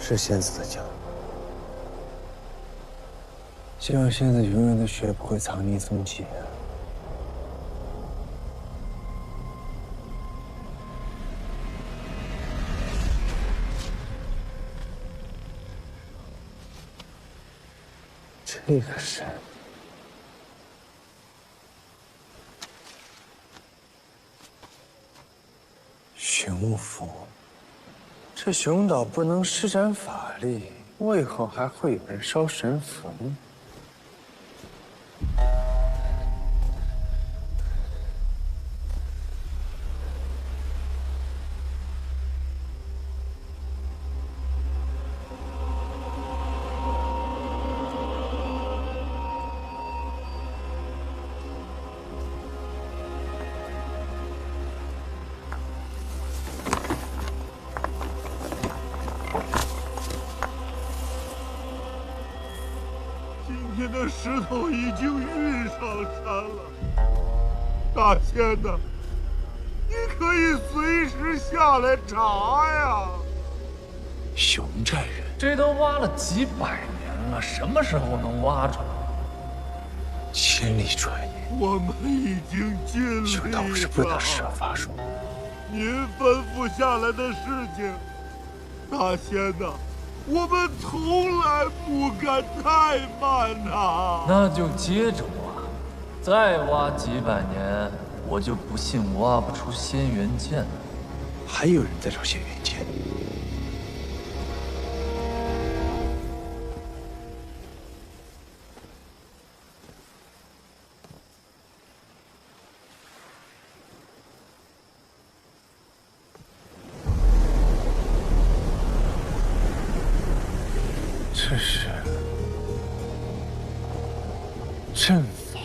是仙子的枪。希望仙子永远都学不会藏匿踪迹。这个是熊符。这熊岛不能施展法力，为何还会有人烧神符呢？今天的石头已经运上山了，大仙呐，你可以随时下来查呀。熊寨人，这都挖了几百年了，什么时候能挖出来？千里传言，我们已经尽力熊道士不能施法术。您吩咐下来的事情，大仙呐，我们从来不敢怠慢呐。那就接着挖，再挖几百年，我就不信挖不出仙元剑了。还有人在找仙元剑。这是阵法。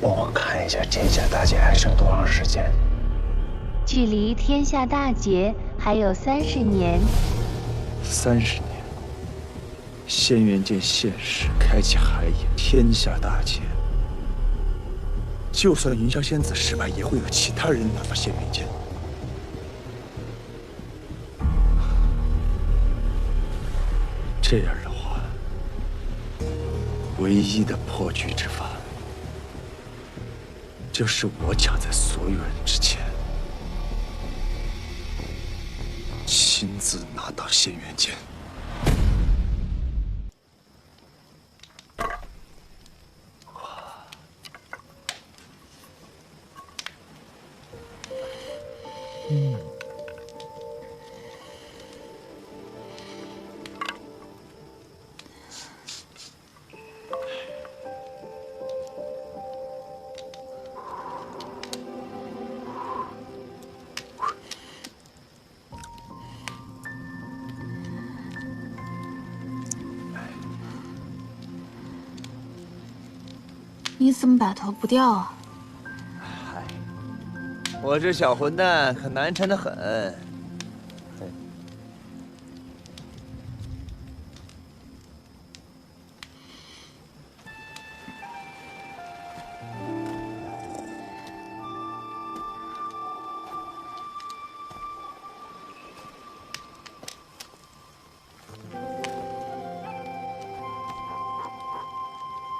帮我看一下天下大劫还剩多长时间？距离天下大劫还有30年。30年。仙元剑现世，开启海野，天下大劫。就算云霄仙子失败，也会有其他人拿到仙元剑。这样的话，唯一的破局之法，就是我抢在所有人之前，亲自拿到仙元剑。你怎么摆脱不掉啊？嗨，我这小混蛋可难缠得很。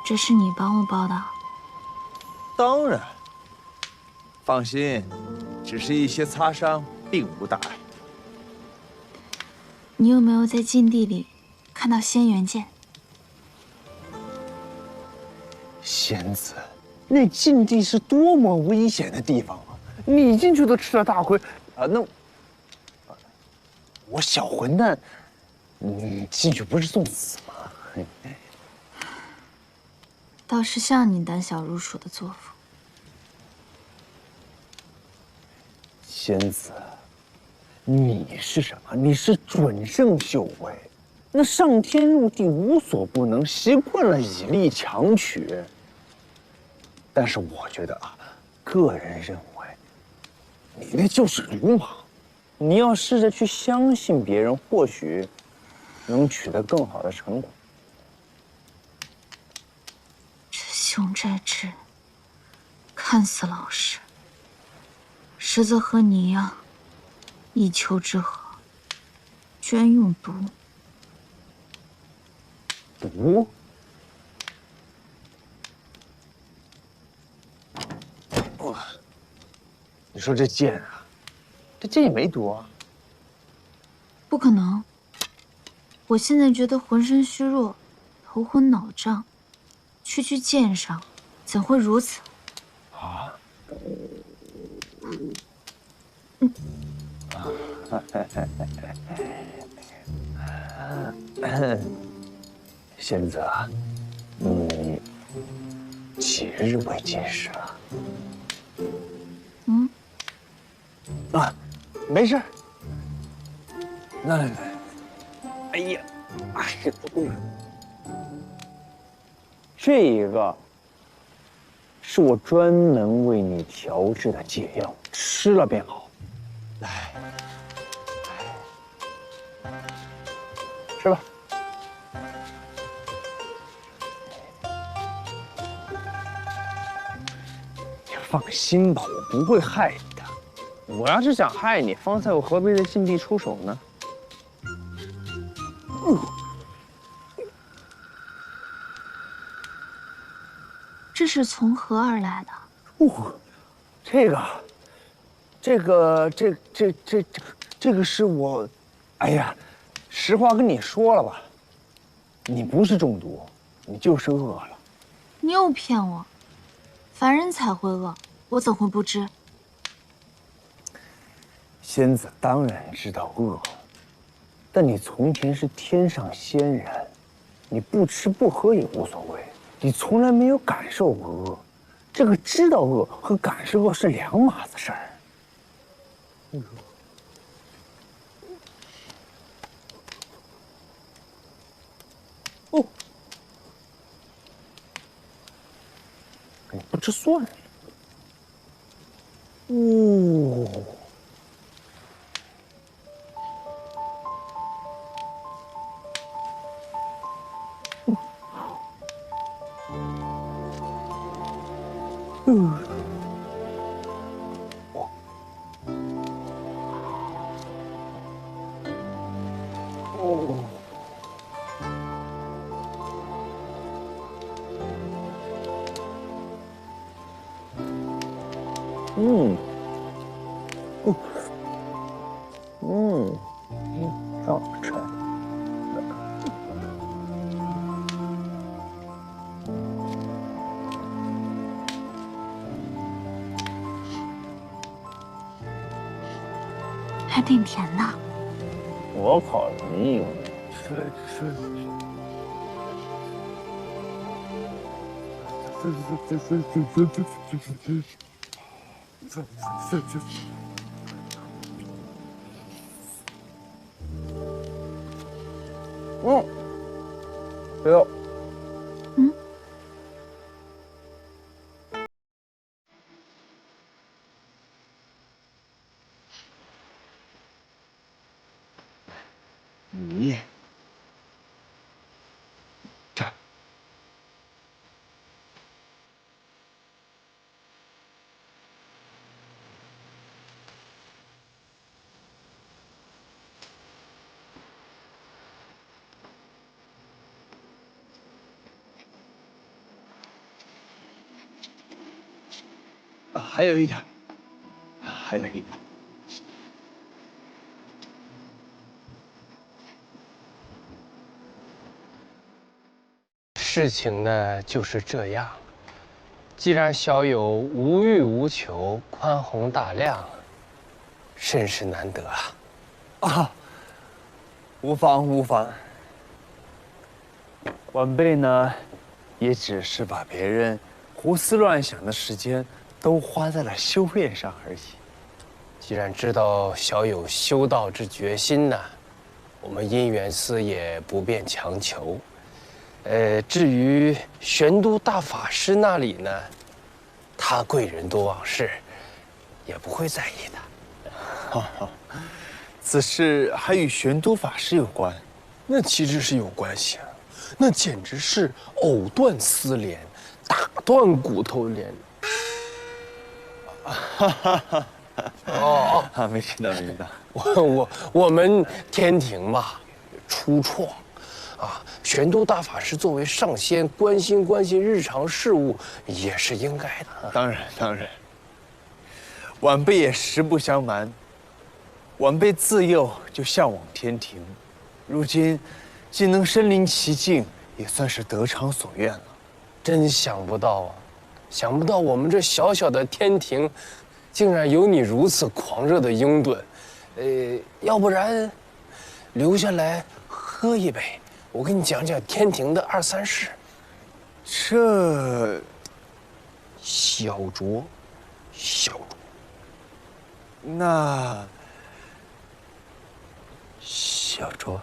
这是你帮我包的？当然，放心，只是一些擦伤，并无大碍。你有没有在禁地里看到仙元剑？仙子，那禁地是多么危险的地方啊！你进去都吃了大亏啊！我小混蛋，你进去不是送死吗？倒是像你胆小如鼠的作风。仙子，你是什么？你是准圣修为，那上天入地无所不能，习惯了以力强取。但是我觉得啊，个人认为，你那就是鲁莽。你要试着去相信别人，或许能取得更好的成果。这熊斋志看似老实，实则和你一样，一丘之貉，居然用毒。毒？哇！你说这剑啊，这剑也没毒啊。不可能！我现在觉得浑身虚弱，头昏脑胀，区区剑伤，怎会如此？啊？仙子啊，你几日未进食了？啊，没事。来，哎呀，这个是我专门为你调制的解药，吃了便好。来，吃吧。你放心吧，我不会害你的。我要是想害你，方才我何必在禁地出手呢？这是从何而来的？这个是我，哎呀，实话跟你说了吧，你不是中毒，你就是饿了。你又骗我！凡人才会饿，我怎会不知？仙子当然知道饿，但你从前是天上仙人，你不吃不喝也无所谓，你从来没有感受过饿。这个知道饿和感受饿是两码子事儿。哦，你不吃算了。哦。挺好吃。还挺甜的。我烤的没有。不要。你这儿。还有一点，还有一点。事情呢就是这样。既然小友无欲无求、宽宏大量，甚是难得啊！啊，无妨无妨。晚辈呢，也只是把别人胡思乱想的时间都花在了修炼上而已。既然知道小友修道之决心呢，我们姻缘司也不便强求。至于玄都大法师那里呢，他贵人多忘事，也不会在意的。此事还与玄都法师有关？那其实是有关系啊，那简直是藕断丝连，打断骨头连。哦，没听到，没听到。我们天庭嘛，初创，啊，玄都大法师作为上仙，关心日常事务也是应该的。当然，当然。晚辈也实不相瞒，晚辈自幼就向往天庭，如今既能身临其境，也算是得偿所愿了。真想不到啊，想不到我们这小小的天庭，竟然有你如此狂热的拥趸。要不然留下来喝一杯，我给你讲讲天庭的二三事。这小酌，小酌。那小酌。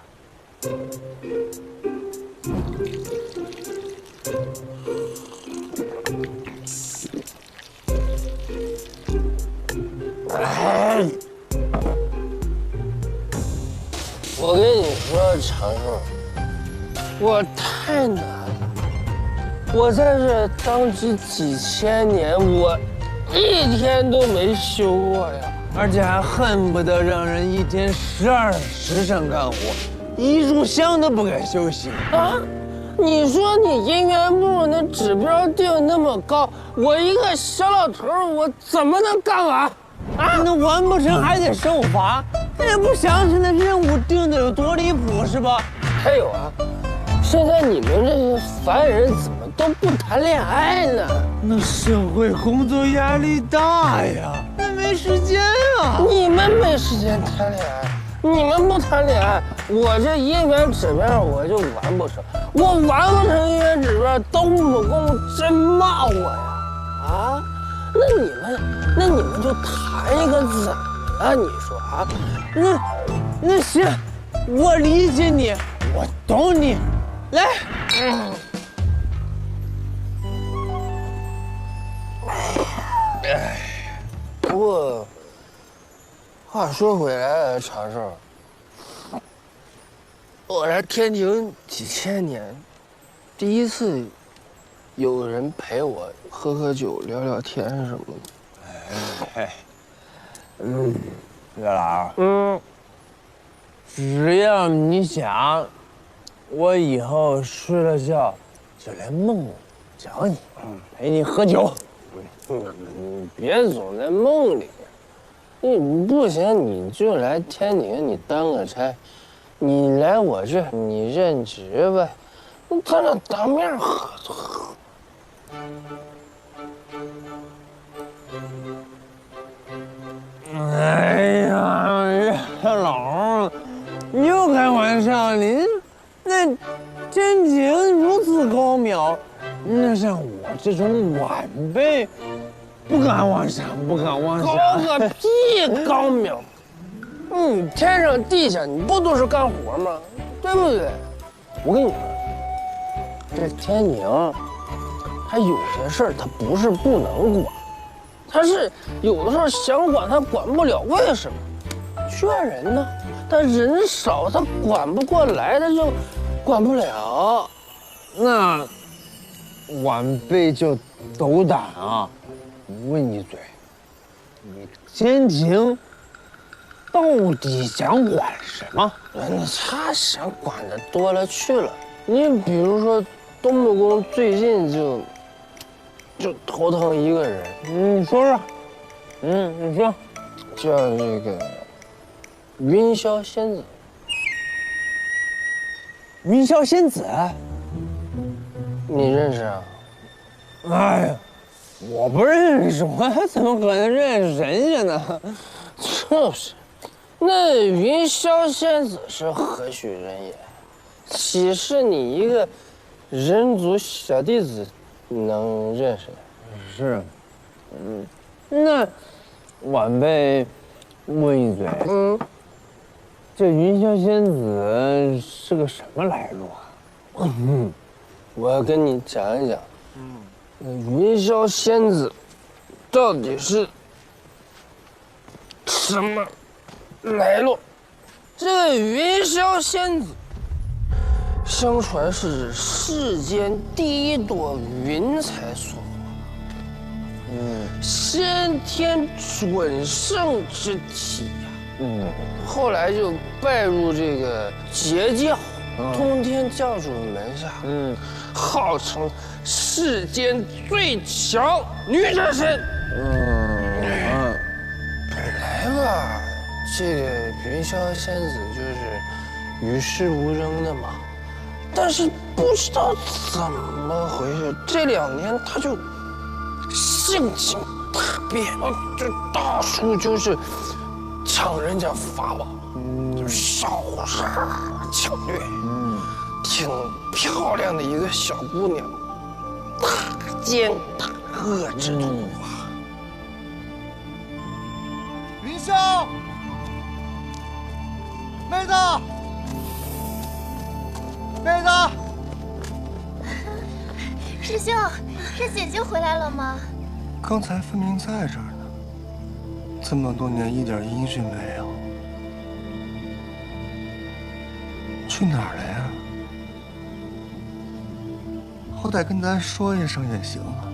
哎，我跟你说，长寿，我太难了。我在这当职几千年，我一天都没休过呀，而且还恨不得让人一天12时辰干活，一炷香都不敢休息啊！你说你姻缘部那指标定那么高，我一个小老头我怎么能干完？啊，那完不成还得受罚，也不想想那任务定的有多离谱是吧？还有啊，现在你们这些凡人怎么都不谈恋爱呢？那社会工作压力大呀，那没时间啊。你们没时间谈恋爱，你们不谈恋爱，我这姻缘指标我就完不成，我完不成姻缘指标，东木公真骂我呀！啊，那你们就谈一个怎么了？你说啊？那行，我理解你，我懂你，来。不过话说回来，长寿，我来天庭几千年，第一次有人陪我喝酒、聊聊天什么的。月老，只要你想，我以后睡了觉就来梦里找你，陪你喝酒。你别总在梦里，你不行你就来天庭，你当个差，你来我这你任职呗，咱俩当面喝。哎呀，月老，你又开玩笑，你那天庭如此高妙，那像我这种晚辈，不敢妄想，不敢妄想。高个屁高妙！你天上地下，你不都是干活吗？对不对？我跟你说，这天庭，它有些事儿它不是不能管，它是有的时候想管它管不了。为什么？缺人呢，他人少，他管不过来，他就管不了。那晚辈就斗胆啊，问一嘴，你天庭到底想管什么？那他想管的多了去了。你比如说，东木公最近就头疼一个人，你说说，你说，叫这个云霄仙子。云霄仙子，你认识啊？哎呀，我不认识，我怎么可能认识人家呢？就是，那云霄仙子是何许人也？岂是你一个人族小弟子能认识的？是，那晚辈问一嘴，这云霄仙子是个什么来路啊？我要跟你讲一讲，云霄仙子到底是什么来路？这个云霄仙子，相传是世间第一朵云彩所化，先天准圣之体呀。后来就拜入这个截教，通天教主门下，号称世间最强女战神。本来吧，这个云霄仙子就是与世无争的嘛，但是不知道怎么回事，这2年她就性情大变，这到处就是抢人家法宝，就是烧杀抢掠，挺漂亮的一个小姑娘，大奸大恶之徒啊！云霄，妹子，妹子，师兄，是姐姐回来了吗？刚才分明在这儿呢，这么多年一点音讯没有，去哪儿了呀？好歹跟咱说一声也行啊。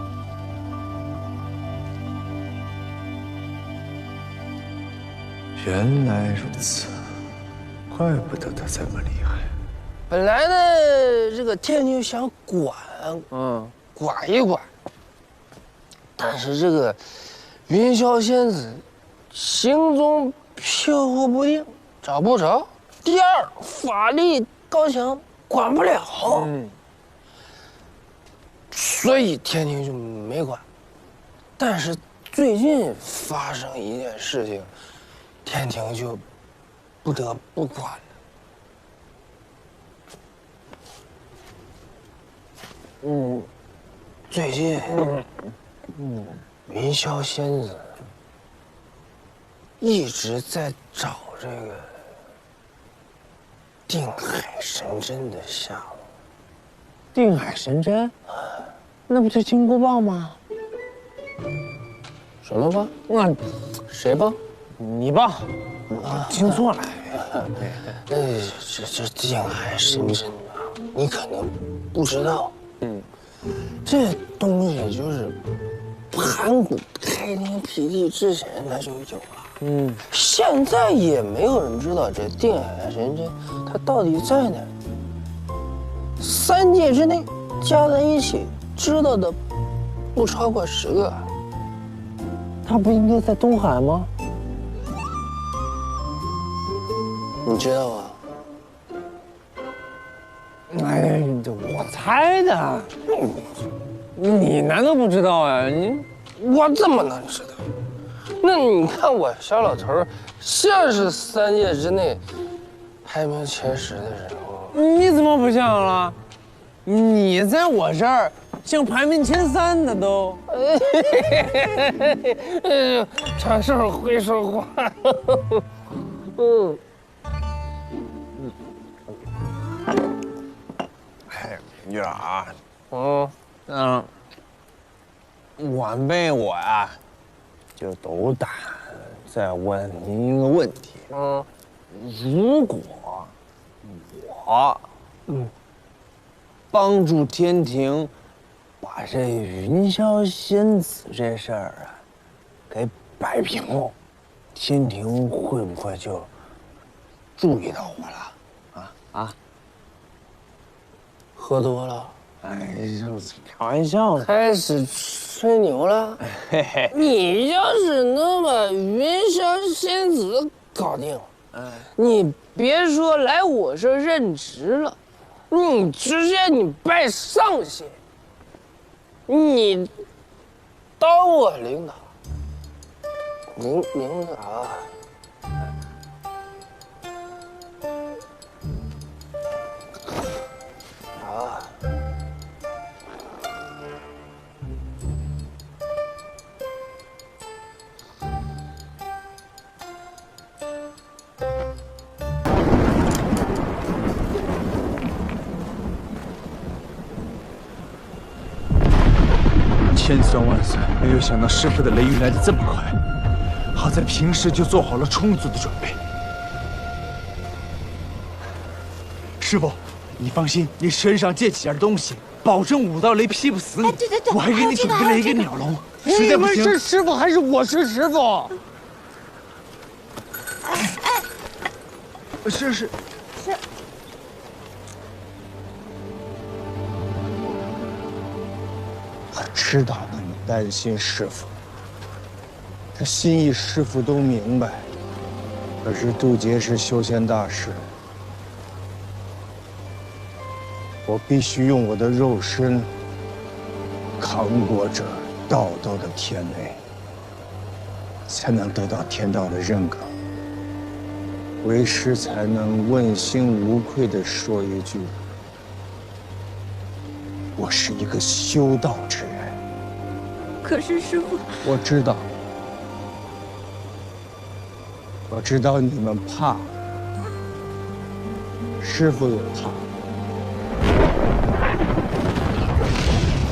原来如此，怪不得他这么厉害。本来呢，这个天庭想管一管，但是这个云霄仙子行踪飘忽不定，找不着。第二，法力高强，管不了。所以天庭就没管。但是最近发生一件事情，天庭就不得不管了。最近，云霄仙子一直在找这个定海神针的下落。定海神针，那不是金箍棒吗？什么棒？谁棒？你棒，我听错了。这定海神针啊，你可能不知道。这东西就是盘古开天辟地之前它就有了。现在也没有人知道这定海神针它到底在哪儿。3界之内加在一起知道的不超过10个。他不应该在东海吗？你知道啊？哎，我猜的。你难道不知道啊？我怎么能知道？那你看我小老头，像是3界之内排名前10的人物。你怎么不像了？你在我这儿像排名前3的都。长寿会说话。哎，明月啊，晚辈我呀，就斗胆再问您一个问题。如果我帮助天庭把这云霄仙子这事儿啊给摆平了，天庭会不会就注意到我了？喝多了？哎，就是开玩笑呢。开始吹牛了？你要是能把云霄仙子搞定，你别说来我这任职了，你直接拜上仙，你当我领导？领导。千算万算，没有想到师傅的雷雨来得这么快。好在平时就做好了充足的准备。师傅，你放心，你身上借几件东西，保证5道雷劈不死你。哎，对，我还给你准备了一个鸟笼，实在不行，你们是师傅还是我是师傅？是。我知道你们担心师傅，这心意师傅都明白。可是渡劫是修仙大事，我必须用我的肉身扛过这道道的天雷，才能得到天道的认可，为师才能问心无愧地说一句：我是一个修道之人。可是师傅，我知道你们怕，师傅也怕。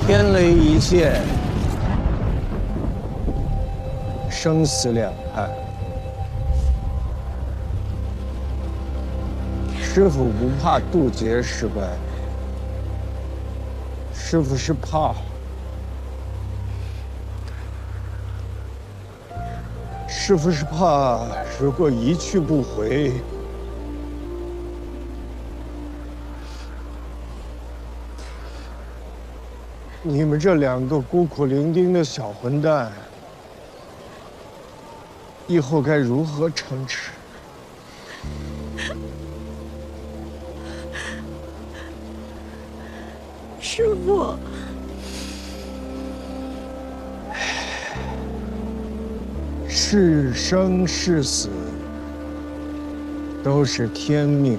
天雷一现，生死两判。师傅不怕渡劫失败，师傅是怕如果一去不回，你们这2个孤苦伶仃的小混蛋，以后该如何撑持？师傅，是生是死，都是天命。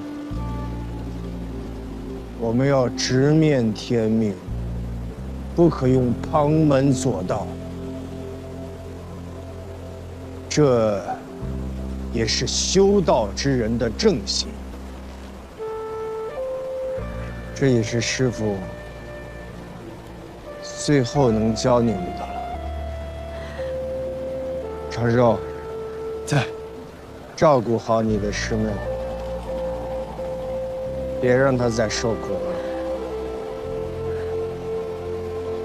我们要直面天命，不可用旁门左道。这也是修道之人的正心，这也是师父最后能教你们的了。长寿，在，照顾好你的师妹，别让她再受苦了。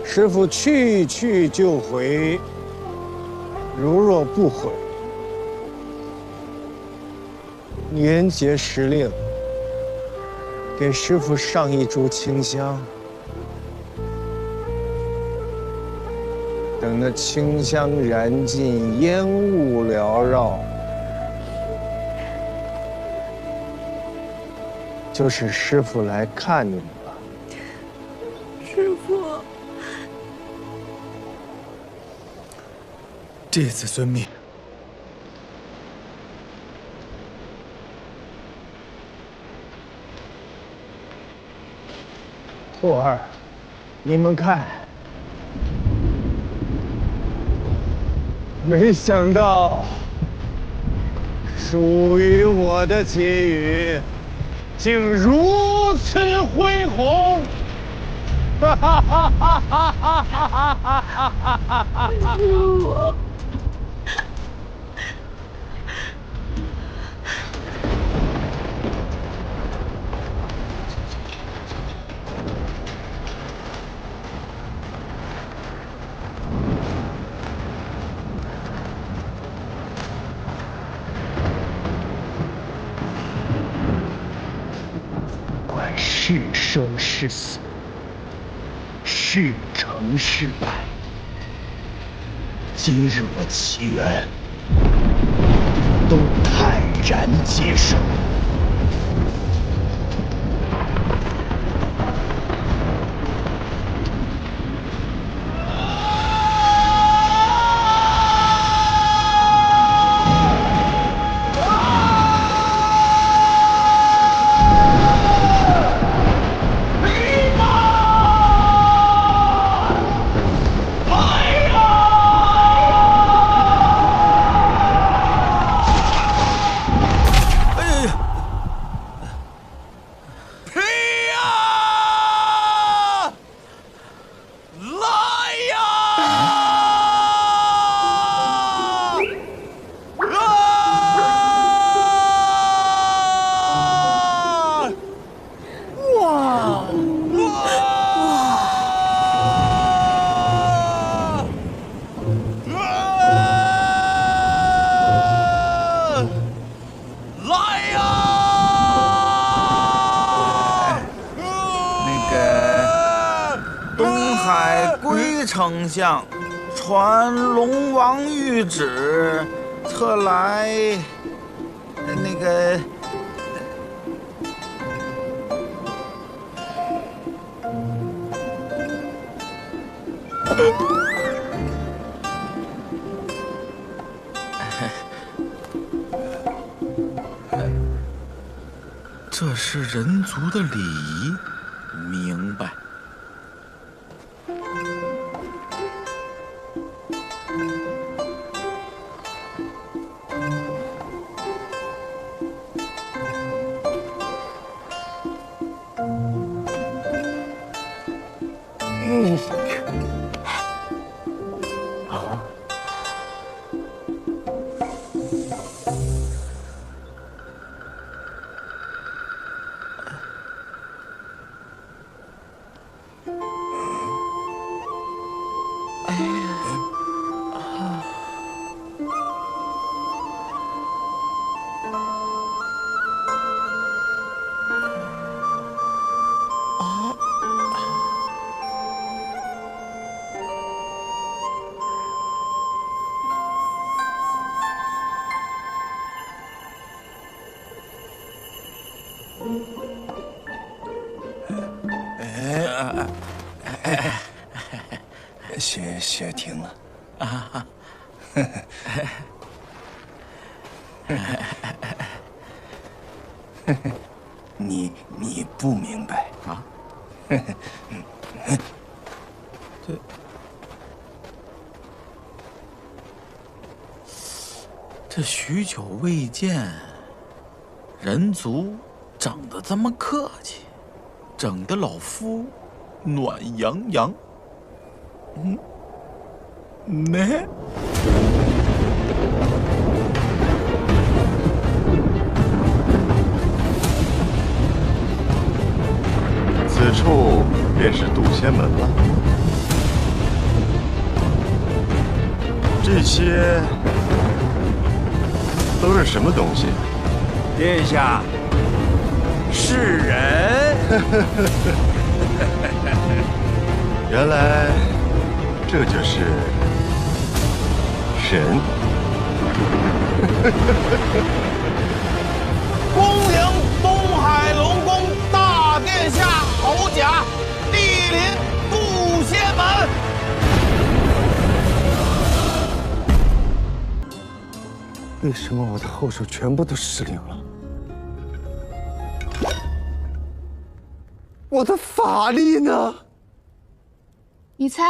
师父去就回，如若不回，年节时令，给师父上一炷清香。等那清香燃尽，烟雾缭绕，就是师父来看你们了。师父，弟子遵命。徒儿，你们看。没想到，属于我的劫雨，竟如此恢宏！哈哈哈哈哈哈哈哈哈哈！是生是死，是成是败，今日我祈愿都坦然接受。丞相，传龙王谕旨，特来那个。这是人族的礼仪，明白。雪停了啊！你不明白啊？这许久未见，人族长得这么客气，整得老夫暖洋洋。没。此处便是渡仙门了。这些都是什么东西？殿下，是人。原来这就是神。恭迎东海龙宫大殿下侯甲莅临渡仙门。为什么我的后手全部都失灵了？我的法力呢？你猜？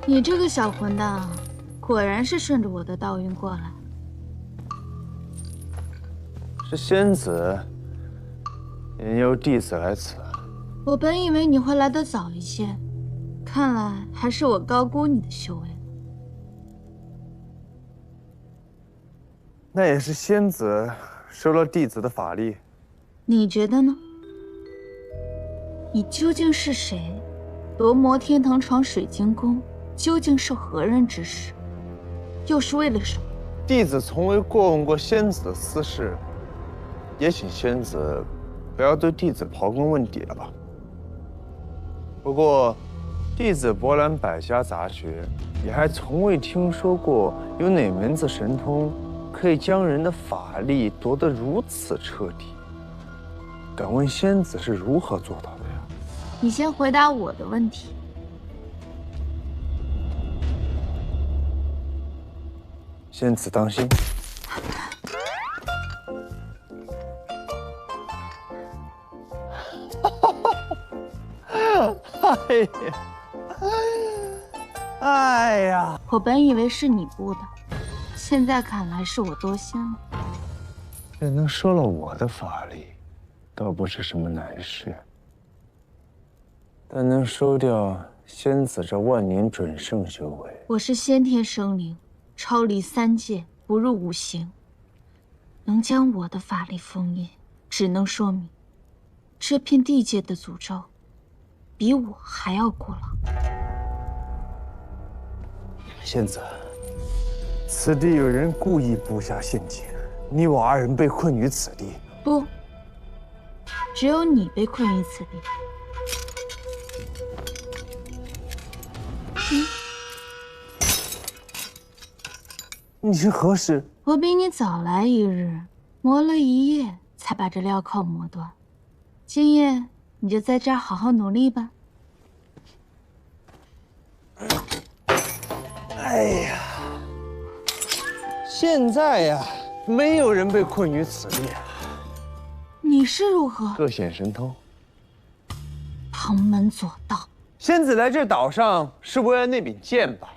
你这个小混蛋啊，果然是顺着我的道运过来。是仙子引诱弟子来此。我本以为你会来得早一些，看来还是我高估你的修为了。那也是仙子收了弟子的法力。你觉得呢？你究竟是谁？夺魔天堂闯水晶宫，究竟受何人指使？又是为了什么？弟子从未过问过仙子的私事，也请仙子不要对弟子刨根问底了吧。不过，弟子博览百家杂学，也还从未听说过有哪门子神通可以将人的法力夺得如此彻底。敢问仙子是如何做到的呀？你先回答我的问题。仙子当心。哎呀！我本以为是你布的，现在看来是我多心了。这能收了我的法力，倒不是什么难事。但能收掉仙子这万年准圣修为，我是先天生灵，超离三界，不入五行。能将我的法力封印，只能说明这片地界的诅咒比我还要古老。仙子，此地有人故意布下陷阱，你我二人被困于此地。不，只有你被困于此地。你是何时？我比你早来一日，磨了一夜才把这镣铐磨断。今夜你就在这儿好好努力吧。哎呀，现在呀，没有人被困于此地。你是如何？各显神通。旁门左道。仙子来这岛上是为了那柄剑吧？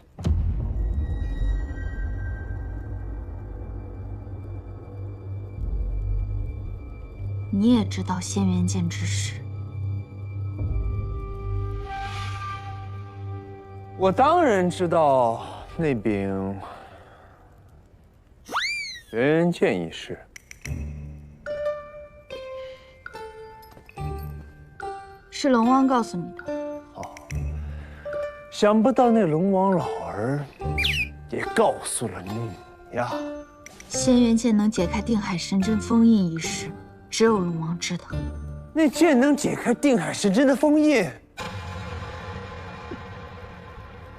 你也知道仙元剑之事。我当然知道那柄轩辕剑一事。是龙王告诉你的。哦，想不到那龙王老儿也告诉了你呀。仙元剑能解开定海神针封印一事，只有龙王知道。那剑能解开定海神针的封印？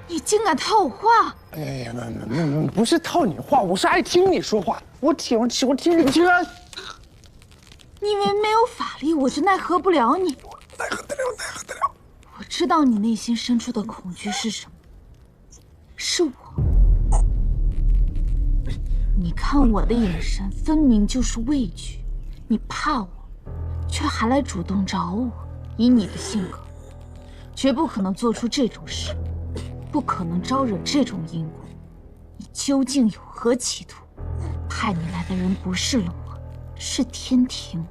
你竟敢套我话！哎呀，不是套你话，我是爱听你说话。我听你听。你以为没有法力我就奈何不了你？奈何得了。我知道你内心深处的恐惧是什么，是我。你看我的眼神，分明就是畏惧。你怕我，却还来主动找我。以你的性格，绝不可能做出这种事。不可能招惹这种因果，你究竟有何企图？派你来的人不是龙王，是天庭。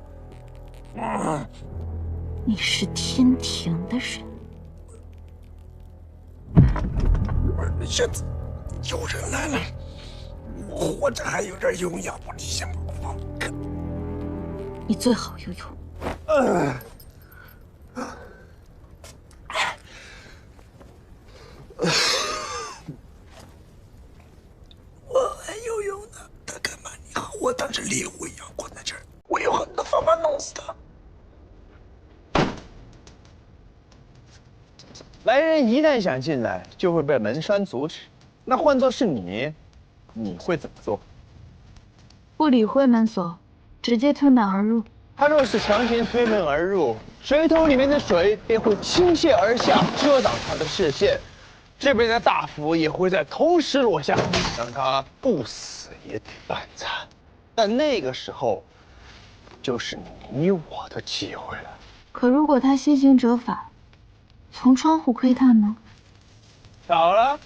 你是天庭的人。仙子，有人来了，我活着还有点用，要不你先把我放开。你最好有用。我还有用呢，他敢把你和我当成猎物一样关在这儿，我有很多方法弄死他。来人一旦想进来，就会被门栓阻止。那换作是你，你会怎么做？不理会门锁，直接推门而入。他若是强行推门而入，水桶里面的水便会倾泻而下，遮挡他的视线。这边的大斧也会在同时落下，让他不死也得半残。但那个时候，就是你我的机会了。可如果他先行折返，从窗户窥探呢？巧了，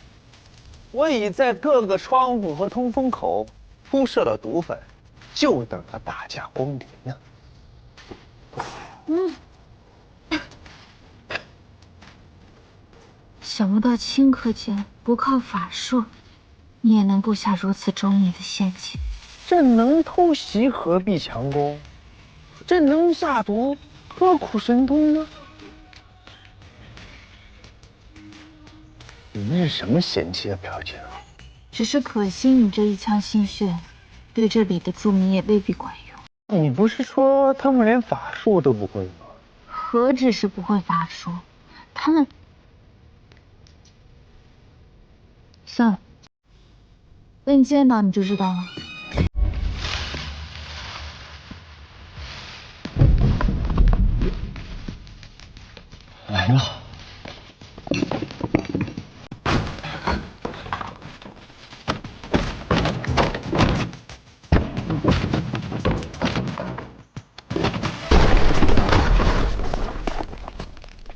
我已在各个窗户和通风口铺设了毒粉，就等他大驾光临呢。想不到顷刻间不靠法术，你也能布下如此周密的陷阱。这能偷袭何必强攻？这能下毒何苦神通呢？你们是什么嫌弃的表情？只是可惜你这一腔心血，对这里的住民也未必管用。你不是说他们连法术都不会吗？何止是不会法术，他们……算了，等你见到你就知道了。来了。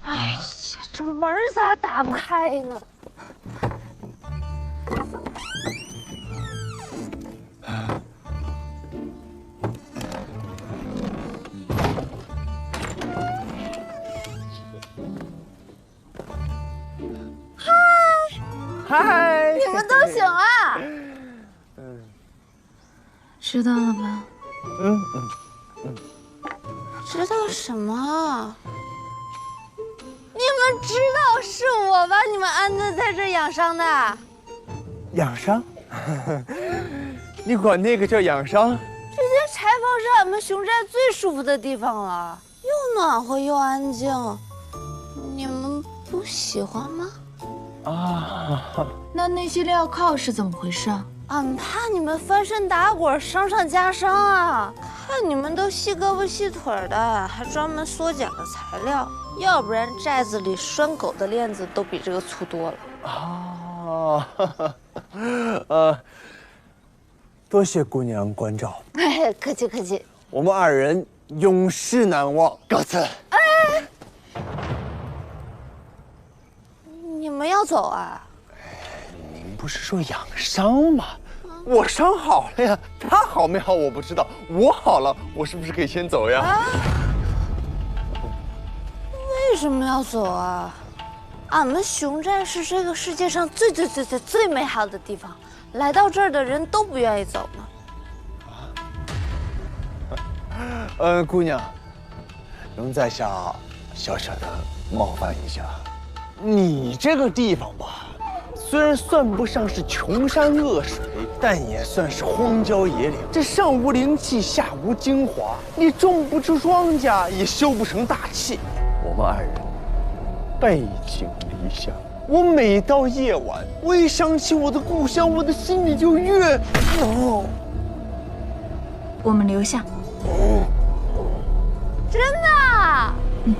哎呀，这门咋打不开呢？嗨，你们都醒了？知道了吧？知道什么？你们知道是我把你们安顿在这养伤的？养伤？你管那个叫养伤？这房是俺们熊寨最舒服的地方了，又暖和又安静，你们不喜欢吗？啊，那些镣铐是怎么回事啊？俺怕你们翻身打滚，伤上加伤啊！看你们都细胳膊细腿的，还专门缩减了材料，要不然寨子里拴狗的链子都比这个粗多了。多谢姑娘关照。哎，客气客气。我们二人永世难忘。告辞。哎，你们要走啊？您不是说养伤吗？我伤好了呀，他好没好我不知道，我好了，我是不是可以先走呀？啊？为什么要走啊？俺们熊寨是这个世界上最美好的地方，来到这儿的人都不愿意走呢。姑娘，容在下小小的冒犯一下，你这个地方吧，虽然算不上是穷山恶水，但也算是荒郊野岭。这上无灵气，下无精华，你种不出庄稼，也修不成大器。我们二人背井离乡，我每到夜晚，我一想起我的故乡，我的心里就越……我们留下。真的？嗯。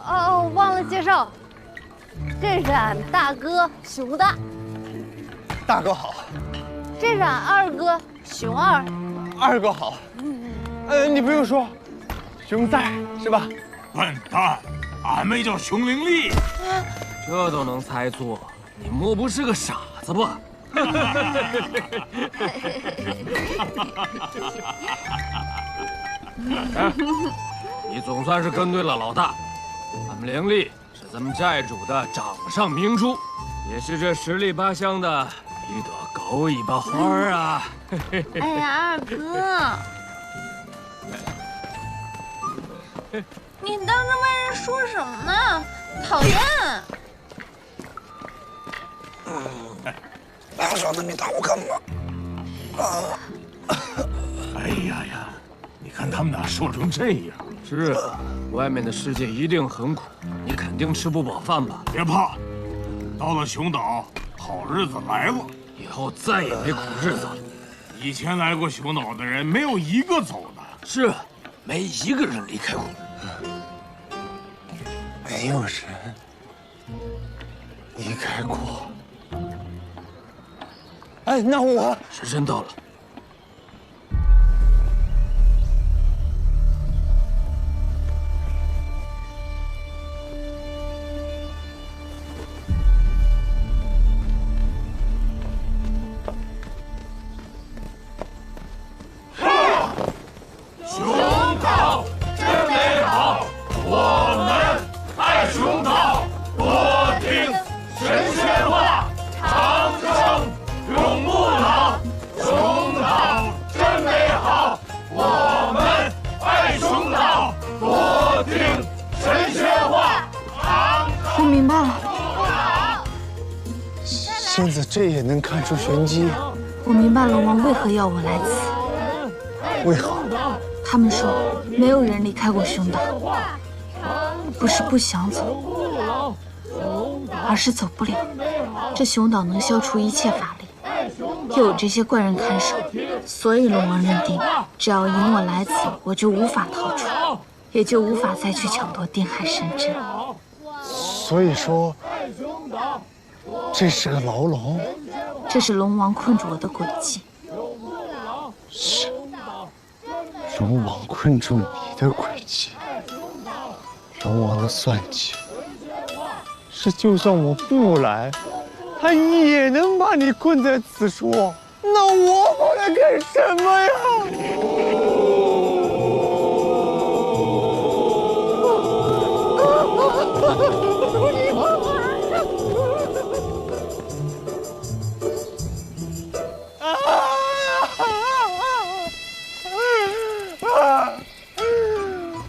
哦，忘了介绍，这是俺大哥熊大。大哥好。这是俺二哥熊二。二哥好。你不用说，熊在是吧？笨蛋，俺妹叫熊灵丽。这都能猜错，你莫不是个傻子吧？你总算是跟对了老大。俺们灵丽是咱们寨主的掌上明珠，也是这十里八乡的一朵狗尾巴花啊！哎呀，二哥，你当着外人说什么呢？讨厌！两小子，你打我干嘛？哎呀呀，你看他们俩瘦成这样。是啊，外面的世界一定很苦，你肯定吃不饱饭吧？别怕，到了熊岛，好日子来了，以后再也没苦日子了。以前来过熊岛的人，没有一个走的。是啊，没一个人离开过。没有人离开过。哎，那我时辰到了。熊岛真美好，我们爱熊岛，多听神仙话，长生永不老。熊岛真美好，我们爱熊岛，多听神仙话，长我明白了。现在这也能看出玄机。我明白龙王为何要我来此。为何？他们说没有人离开过熊岛，不是不想走，而是走不了。这熊岛能消除一切法力，又有这些怪人看守，所以龙王认定，只要引我来此，我就无法逃出，也就无法再去抢夺定海神针。所以说，这是个牢笼。这是龙王困住我的诡计。是。龙王困住你的诡计，龙王的算计是，就算我不来，他也能把你困在此处。那我跑来干什么呀？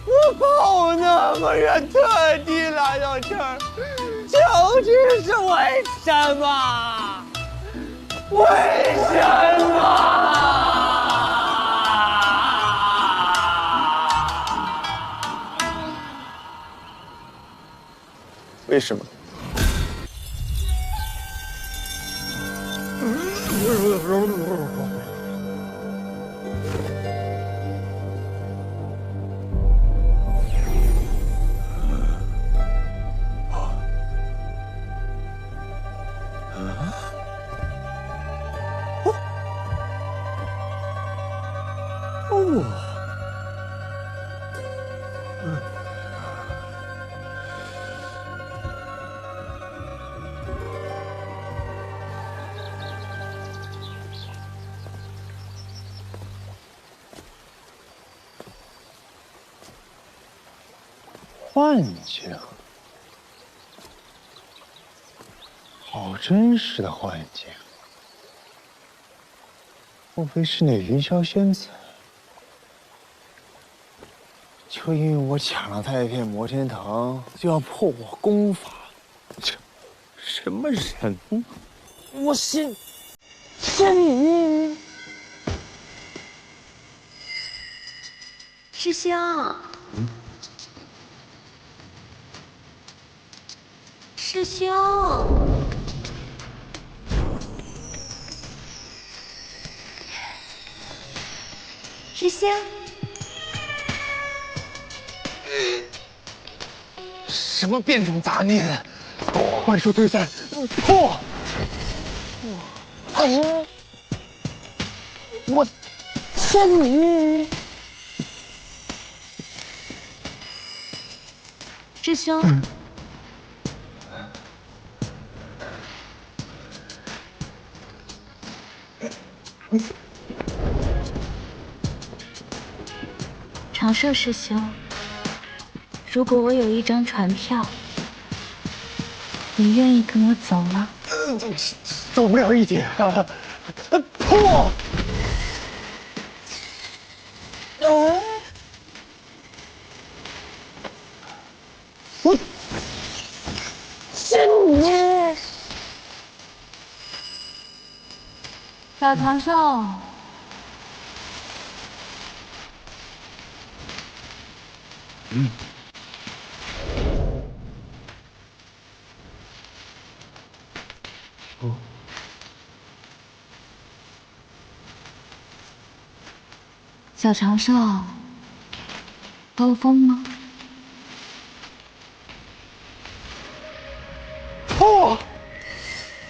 我跑那么远，特地究是为什么？为什么？为什么？幻境，好真实的幻境。莫非是那云霄仙子？就因为我抢了他一片摩天藤，就要破我功法？这什么人？我信你。师兄。师兄，师兄，什么变种杂念？怪兽退散，破！我信你。师兄。长寿师兄，如果我有一张船票，你愿意跟我走吗？走不了一点啊！破！我信你。小长寿。小长寿，兜风吗？